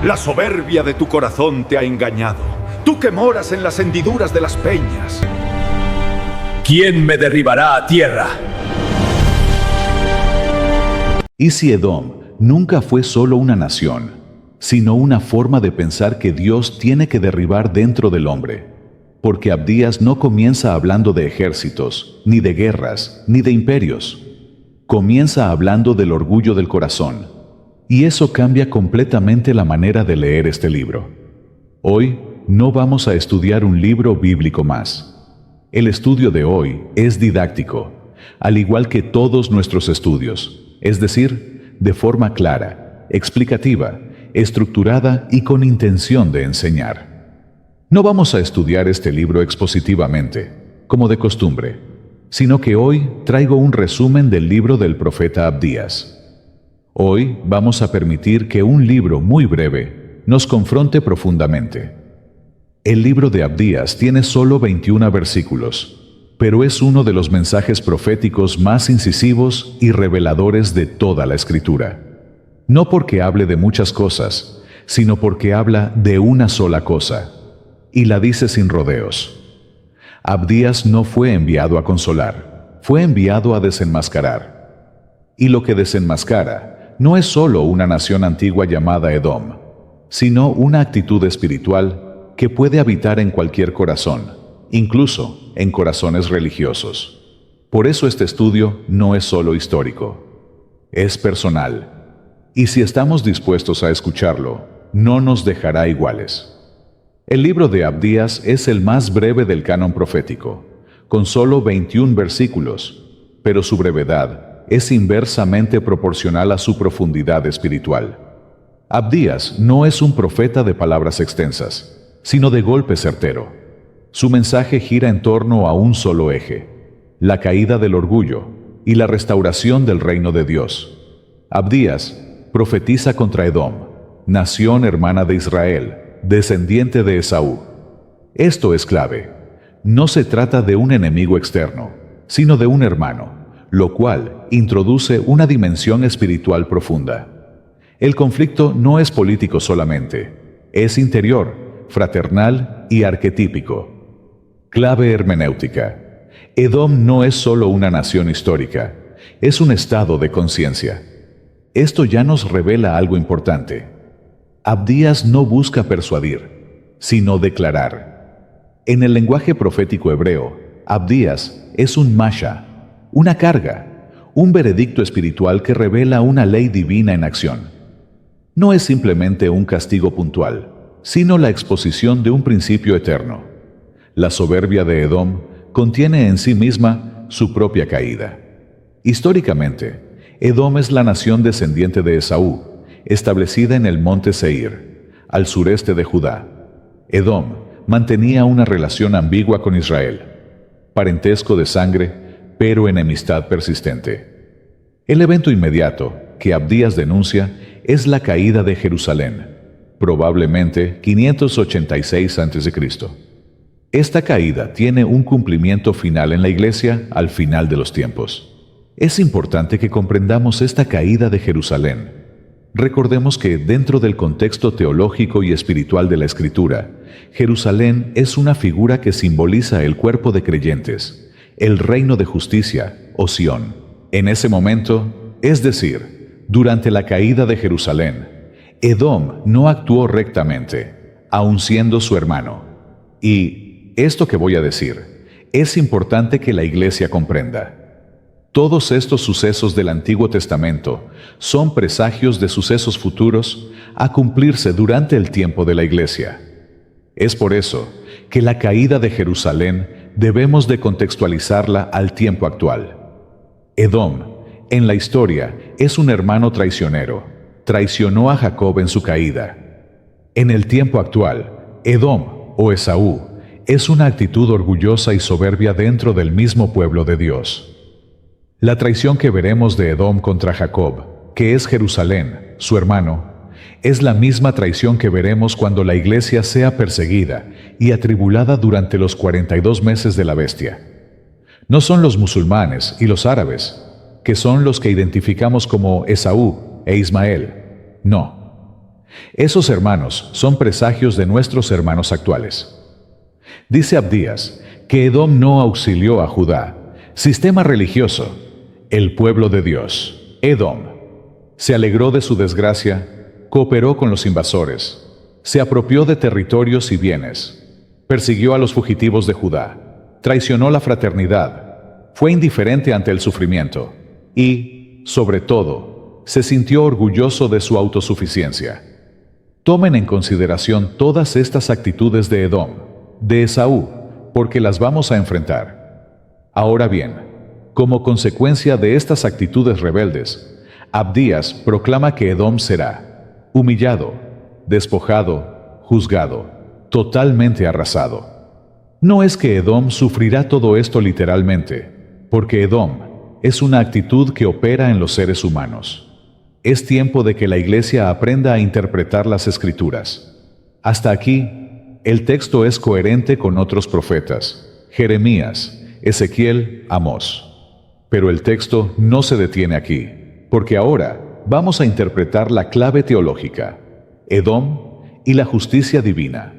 La soberbia de tu corazón te ha engañado. Tú que moras en las hendiduras de las peñas. ¿Quién me derribará a tierra? ¿Y si Edom nunca fue solo una nación, sino una forma de pensar que Dios tiene que derribar dentro del hombre? Porque Abdías no comienza hablando de ejércitos, ni de guerras, ni de imperios. Comienza hablando del orgullo del corazón. Y eso cambia completamente la manera de leer este libro. Hoy no vamos a estudiar un libro bíblico más. El estudio de hoy es didáctico, al igual que todos nuestros estudios, es decir, de forma clara, explicativa, estructurada y con intención de enseñar. No vamos a estudiar este libro expositivamente, como de costumbre, sino que hoy traigo un resumen del libro del profeta Abdías. Hoy vamos a permitir que un libro muy breve nos confronte profundamente. El libro de Abdías tiene solo 21 versículos, pero es uno de los mensajes proféticos más incisivos y reveladores de toda la Escritura. No porque hable de muchas cosas, sino porque habla de una sola cosa, y la dice sin rodeos. Abdías no fue enviado a consolar, fue enviado a desenmascarar. Y lo que desenmascara no es solo una nación antigua llamada Edom, sino una actitud espiritual que puede habitar en cualquier corazón, incluso en corazones religiosos. Por eso este estudio no es solo histórico, es personal. Y si estamos dispuestos a escucharlo, no nos dejará iguales. El libro de Abdías es el más breve del canon profético, con solo 21 versículos, pero su brevedad es inversamente proporcional a su profundidad espiritual. Abdías no es un profeta de palabras extensas, sino de golpe certero. Su mensaje gira en torno a un solo eje: la caída del orgullo y la restauración del reino de Dios. Abdías profetiza contra Edom, nación hermana de Israel, descendiente de Esaú. Esto es clave. No se trata de un enemigo externo, sino de un hermano, lo cual introduce una dimensión espiritual profunda. El conflicto no es político solamente, es interior, fraternal y arquetípico. Clave hermenéutica. Edom no es solo una nación histórica, es un estado de conciencia. Esto ya nos revela algo importante. Abdías no busca persuadir, sino declarar. En el lenguaje profético hebreo, Abdías es un masha, una carga, un veredicto espiritual que revela una ley divina en acción. No es simplemente un castigo puntual, sino la exposición de un principio eterno. La soberbia de Edom contiene en sí misma su propia caída. Históricamente, Edom es la nación descendiente de Esaú, establecida en el monte Seir, al sureste de Judá. Edom mantenía una relación ambigua con Israel, parentesco de sangre, pero enemistad persistente. El evento inmediato que Abdías denuncia es la caída de Jerusalén, probablemente 586 a.C. Esta caída tiene un cumplimiento final en la Iglesia al final de los tiempos. Es importante que comprendamos esta caída de Jerusalén. Recordemos que dentro del contexto teológico y espiritual de la Escritura, Jerusalén es una figura que simboliza el cuerpo de creyentes, el reino de justicia, o Sión. En ese momento, es decir, durante la caída de Jerusalén, Edom no actuó rectamente, aun siendo su hermano. Y esto que voy a decir, es importante que la Iglesia comprenda. Todos estos sucesos del Antiguo Testamento son presagios de sucesos futuros a cumplirse durante el tiempo de la Iglesia. Es por eso que la caída de Jerusalén debemos de contextualizarla al tiempo actual. Edom, en la historia, es un hermano traicionero. Traicionó a Jacob en su caída. En el tiempo actual, Edom o Esaú es una actitud orgullosa y soberbia dentro del mismo pueblo de Dios. La traición que veremos de Edom contra Jacob, que es Jerusalén, su hermano, es la misma traición que veremos cuando la Iglesia sea perseguida y atribulada durante los 42 meses de la bestia. No son los musulmanes y los árabes, que son los que identificamos como Esaú e Ismael. No. Esos hermanos son presagios de nuestros hermanos actuales. Dice Abdías que Edom no auxilió a Judá, sistema religioso, el pueblo de Dios. Edom se alegró de su desgracia, cooperó con los invasores, se apropió de territorios y bienes, persiguió a los fugitivos de Judá, traicionó la fraternidad, fue indiferente ante el sufrimiento y, sobre todo, se sintió orgulloso de su autosuficiencia. Tomen en consideración todas estas actitudes de Edom, de Esaú, porque las vamos a enfrentar. Ahora bien, como consecuencia de estas actitudes rebeldes, Abdías proclama que Edom será humillado, despojado, juzgado, totalmente arrasado. No es que Edom sufrirá todo esto literalmente, porque Edom es una actitud que opera en los seres humanos. Es tiempo de que la Iglesia aprenda a interpretar las Escrituras. Hasta aquí, el texto es coherente con otros profetas, Jeremías, Ezequiel, Amós. Pero el texto no se detiene aquí, porque ahora vamos a interpretar la clave teológica, Edom y la justicia divina.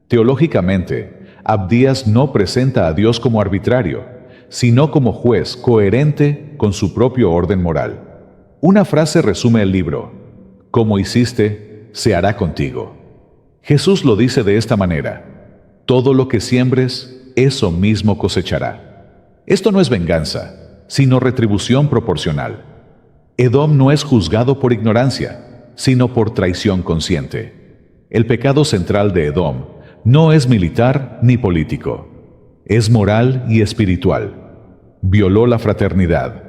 Teológicamente, Abdías no presenta a Dios como arbitrario, sino como juez coherente con su propio orden moral. Una frase resume el libro: como hiciste, se hará contigo. Jesús lo dice de esta manera: todo lo que siembres, eso mismo cosechará. Esto no es venganza, sino retribución proporcional. Edom no es juzgado por ignorancia, sino por traición consciente. El pecado central de Edom no es militar ni político. Es moral y espiritual. Violó la fraternidad,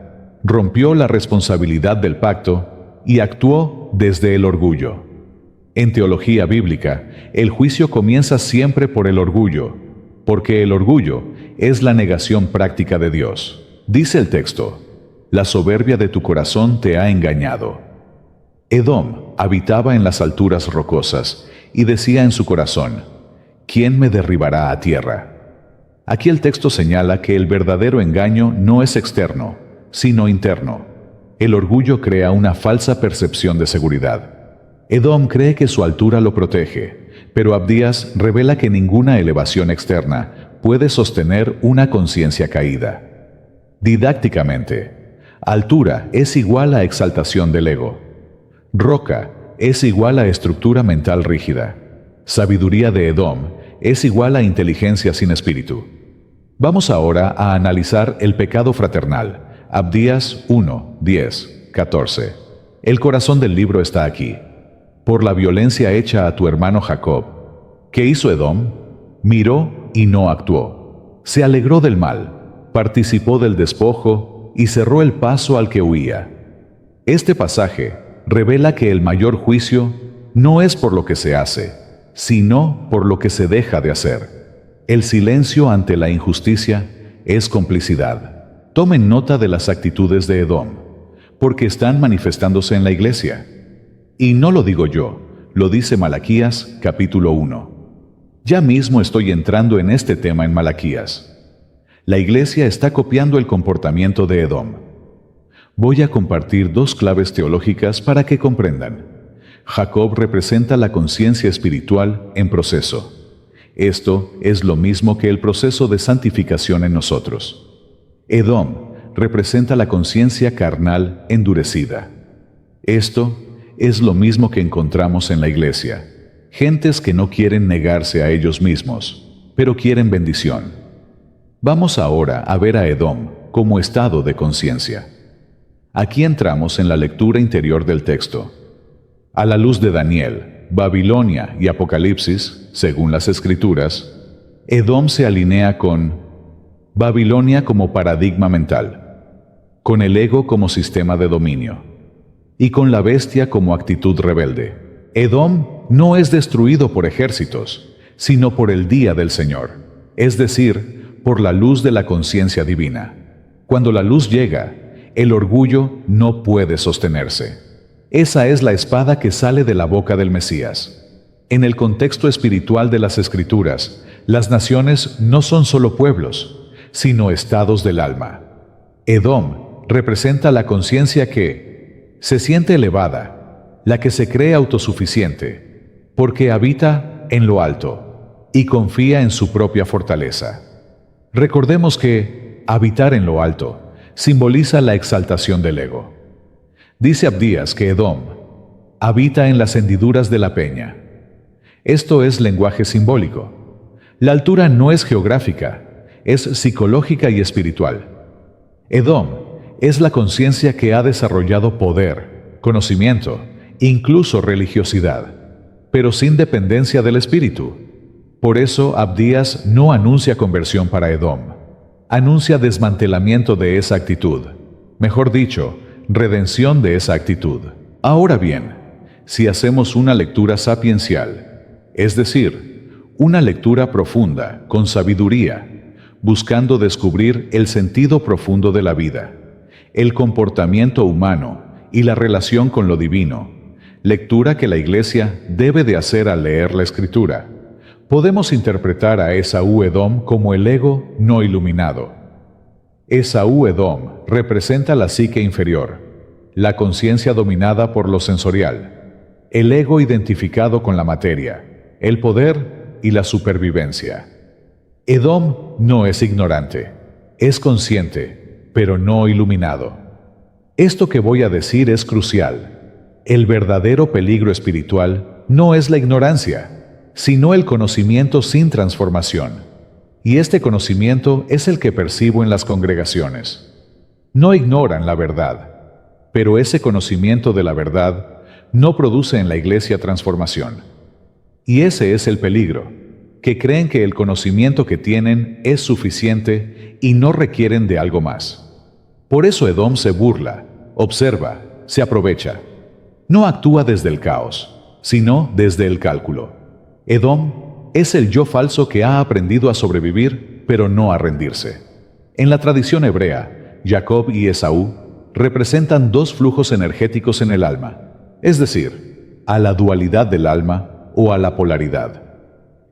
rompió la responsabilidad del pacto y actuó desde el orgullo. En teología bíblica, el juicio comienza siempre por el orgullo, porque el orgullo es la negación práctica de Dios. Dice el texto: la soberbia de tu corazón te ha engañado. Edom habitaba en las alturas rocosas y decía en su corazón: ¿quién me derribará a tierra? Aquí el texto señala que el verdadero engaño no es externo, sino interno. El orgullo crea una falsa percepción de seguridad. Edom cree que su altura lo protege, pero Abdías revela que ninguna elevación externa puede sostener una conciencia caída. Didácticamente, altura es igual a exaltación del ego. Roca es igual a estructura mental rígida. Sabiduría de Edom es igual a inteligencia sin espíritu. Vamos ahora a analizar el pecado fraternal. Abdías 1, 10, 14. El corazón del libro está aquí. Por la violencia hecha a tu hermano Jacob. ¿Qué hizo Edom? Miró y no actuó. Se alegró del mal, participó del despojo y cerró el paso al que huía. Este pasaje revela que el mayor juicio no es por lo que se hace, sino por lo que se deja de hacer. El silencio ante la injusticia es complicidad. Tomen nota de las actitudes de Edom, porque están manifestándose en la iglesia. Y no lo digo yo, lo dice Malaquías, capítulo 1. Ya mismo estoy entrando en este tema en Malaquías. La iglesia está copiando el comportamiento de Edom. Voy a compartir dos claves teológicas para que comprendan. Jacob representa la conciencia espiritual en proceso. Esto es lo mismo que el proceso de santificación en nosotros. Edom representa la conciencia carnal endurecida. Esto es lo mismo que encontramos en la iglesia. Gentes que no quieren negarse a ellos mismos, pero quieren bendición. Vamos ahora a ver a Edom como estado de conciencia. Aquí entramos en la lectura interior del texto. A la luz de Daniel, Babilonia y Apocalipsis, según las Escrituras, Edom se alinea con Babilonia como paradigma mental, con el ego como sistema de dominio, y con la bestia como actitud rebelde. Edom no es destruido por ejércitos, sino por el día del Señor, es decir, por la luz de la conciencia divina. Cuando la luz llega, el orgullo no puede sostenerse. Esa es la espada que sale de la boca del Mesías. En el contexto espiritual de las Escrituras, las naciones no son solo pueblos, sino estados del alma. Edom representa la conciencia que se siente elevada, la que se cree autosuficiente, porque habita en lo alto y confía en su propia fortaleza. Recordemos que habitar en lo alto simboliza la exaltación del ego. Dice Abdías que Edom habita en las hendiduras de la peña. Esto es lenguaje simbólico. La altura no es geográfica, es psicológica y espiritual. Edom es la conciencia que ha desarrollado poder, conocimiento, incluso religiosidad, pero sin dependencia del espíritu. Por eso Abdías no anuncia conversión para Edom, anuncia desmantelamiento de esa actitud, mejor dicho, redención de esa actitud. Ahora bien, si hacemos una lectura sapiencial, es decir, una lectura profunda, con sabiduría, buscando descubrir el sentido profundo de la vida, el comportamiento humano y la relación con lo divino, lectura que la Iglesia debe de hacer al leer la Escritura, podemos interpretar a Esaú Edom como el ego no iluminado. Esaú Edom representa la psique inferior, la conciencia dominada por lo sensorial, el ego identificado con la materia, el poder y la supervivencia. Edom no es ignorante, es consciente, pero no iluminado. Esto que voy a decir es crucial. El verdadero peligro espiritual no es la ignorancia, sino el conocimiento sin transformación. Y este conocimiento es el que percibo en las congregaciones. No ignoran la verdad, pero ese conocimiento de la verdad no produce en la iglesia transformación. Y ese es el peligro, que creen que el conocimiento que tienen es suficiente y no requieren de algo más. Por eso Edom se burla, observa, se aprovecha. No actúa desde el caos, sino desde el cálculo. Edom es el yo falso que ha aprendido a sobrevivir, pero no a rendirse. En la tradición hebrea, Jacob y Esaú representan dos flujos energéticos en el alma, es decir, a la dualidad del alma o a la polaridad.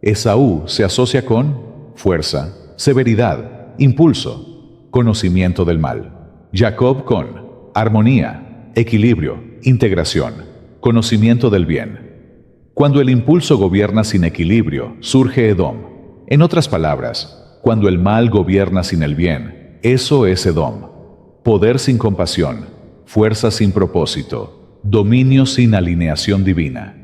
Esaú se asocia con fuerza, severidad, impulso, conocimiento del mal. Jacob con armonía, equilibrio, integración, conocimiento del bien. Cuando el impulso gobierna sin equilibrio, surge Edom. En otras palabras, cuando el mal gobierna sin el bien, eso es Edom. Poder sin compasión, fuerza sin propósito, dominio sin alineación divina.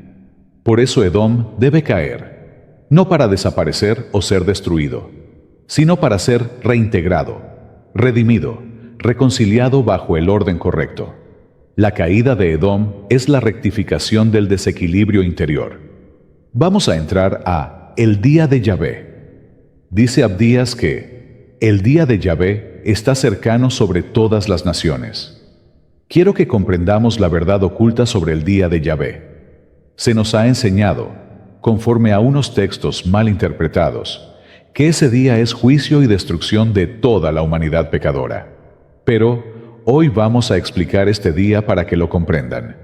Por eso Edom debe caer, no para desaparecer o ser destruido, sino para ser reintegrado, redimido, reconciliado bajo el orden correcto. La caída de Edom es la rectificación del desequilibrio interior. Vamos a entrar a el día de Yahvé. Dice Abdías que el día de Yahvé está cercano sobre todas las naciones. Quiero que comprendamos la verdad oculta sobre el día de Yahvé. Se nos ha enseñado, conforme a unos textos mal interpretados, que ese día es juicio y destrucción de toda la humanidad pecadora. Pero hoy vamos a explicar este día para que lo comprendan.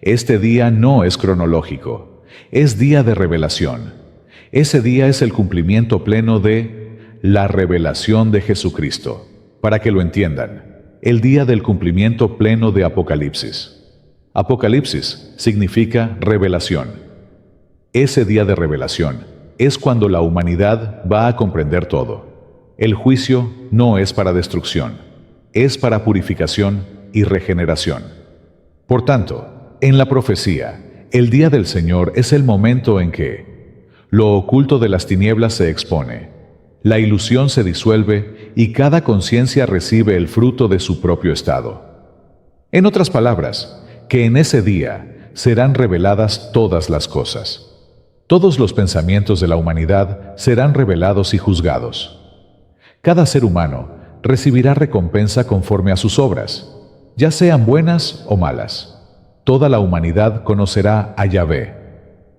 Este día no es cronológico, es día de revelación. Ese día es el cumplimiento pleno de la revelación de Jesucristo. Para que lo entiendan, el día del cumplimiento pleno de Apocalipsis. Apocalipsis significa revelación. Ese día de revelación es cuando la humanidad va a comprender todo. El juicio no es para destrucción, es para purificación y regeneración. Por tanto, en la profecía, el día del Señor es el momento en que lo oculto de las tinieblas se expone, la ilusión se disuelve y cada conciencia recibe el fruto de su propio estado. En otras palabras, que en ese día serán reveladas todas las cosas. Todos los pensamientos de la humanidad serán revelados y juzgados. Cada ser humano recibirá recompensa conforme a sus obras, ya sean buenas o malas. Toda la humanidad conocerá a Yahvé,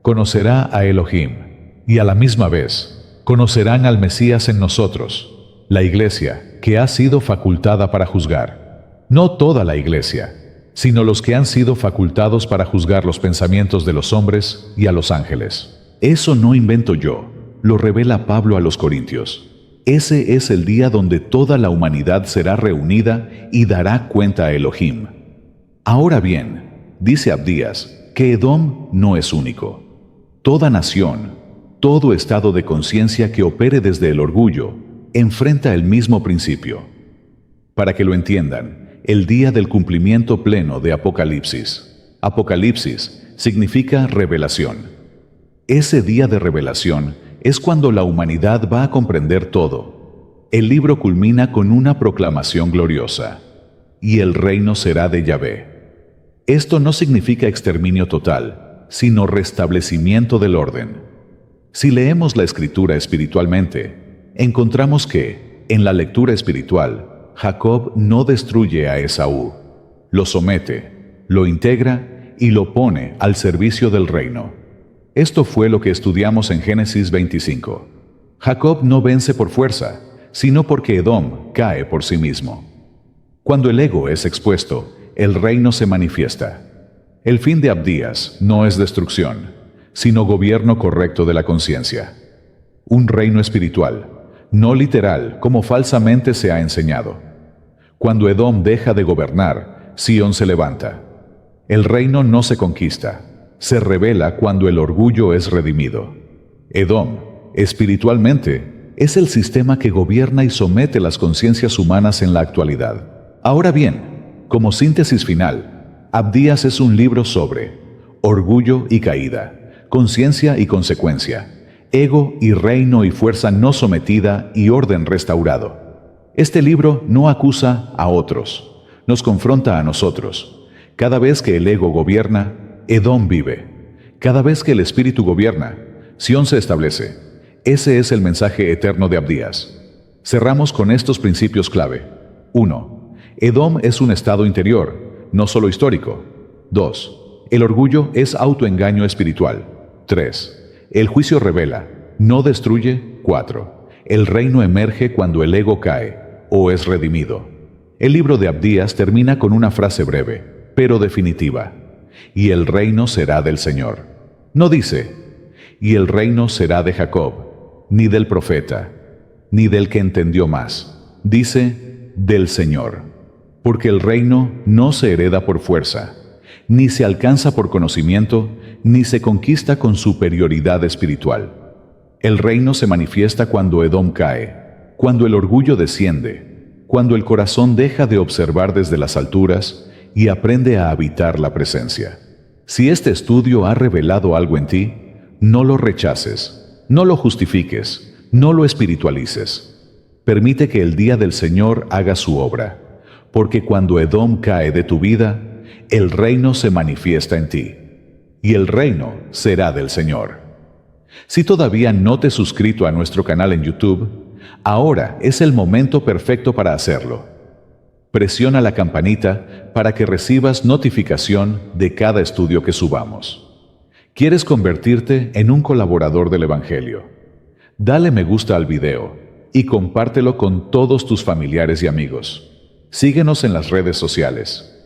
conocerá a Elohim, y a la misma vez conocerán al Mesías en nosotros, la Iglesia, que ha sido facultada para juzgar. No toda la Iglesia, sino los que han sido facultados para juzgar los pensamientos de los hombres y a los ángeles. Eso no invento yo, lo revela Pablo a los Corintios. Ese es el día donde toda la humanidad será reunida y dará cuenta a Elohim. Ahora bien, dice Abdías, que Edom no es único. Toda nación, todo estado de conciencia que opere desde el orgullo, enfrenta el mismo principio. Para que lo entiendan, el día del cumplimiento pleno de Apocalipsis. Apocalipsis significa revelación. Ese día de revelación es cuando la humanidad va a comprender todo. El libro culmina con una proclamación gloriosa: y el reino será de Yahvé. Esto no significa exterminio total, sino restablecimiento del orden. Si leemos la Escritura espiritualmente, encontramos que, en la lectura espiritual, Jacob no destruye a Esaú, lo somete, lo integra y lo pone al servicio del reino. Esto fue lo que estudiamos en Génesis 25. Jacob no vence por fuerza, sino porque Edom cae por sí mismo. Cuando el ego es expuesto, el reino se manifiesta. El fin de Abdías no es destrucción, sino gobierno correcto de la conciencia. Un reino espiritual, no literal como falsamente se ha enseñado. Cuando Edom deja de gobernar, Sión se levanta. El reino no se conquista, se revela cuando el orgullo es redimido. Edom, espiritualmente, es el sistema que gobierna y somete las conciencias humanas en la actualidad. Ahora bien, como síntesis final, Abdías es un libro sobre orgullo y caída, conciencia y consecuencia, ego y reino y fuerza no sometida y orden restaurado. Este libro no acusa a otros, nos confronta a nosotros. Cada vez que el ego gobierna, Edom vive. Cada vez que el espíritu gobierna, Sión se establece. Ese es el mensaje eterno de Abdías. Cerramos con estos principios clave. 1. Edom es un estado interior, no solo histórico. 2. El orgullo es autoengaño espiritual. 3. El juicio revela, no destruye. 4. El reino emerge cuando el ego cae, o es redimido. El libro de Abdías termina con una frase breve, pero definitiva: y el reino será del Señor. No dice, y el reino será de Jacob, ni del profeta, ni del que entendió más. Dice, del Señor. Porque el reino no se hereda por fuerza, ni se alcanza por conocimiento, ni se conquista con superioridad espiritual. El reino se manifiesta cuando Edom cae, cuando el orgullo desciende, cuando el corazón deja de observar desde las alturas y aprende a habitar la presencia. Si este estudio ha revelado algo en ti, no lo rechaces, no lo justifiques, no lo espiritualices. Permite que el día del Señor haga su obra, porque cuando Edom cae de tu vida, el reino se manifiesta en ti, y el reino será del Señor. Si todavía no te has suscrito a nuestro canal en YouTube, ahora es el momento perfecto para hacerlo. Presiona la campanita para que recibas notificación de cada estudio que subamos. ¿Quieres convertirte en un colaborador del Evangelio? Dale me gusta al video y compártelo con todos tus familiares y amigos. Síguenos en las redes sociales.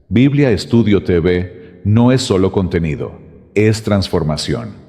Biblia Estudio TV no es solo contenido, es transformación.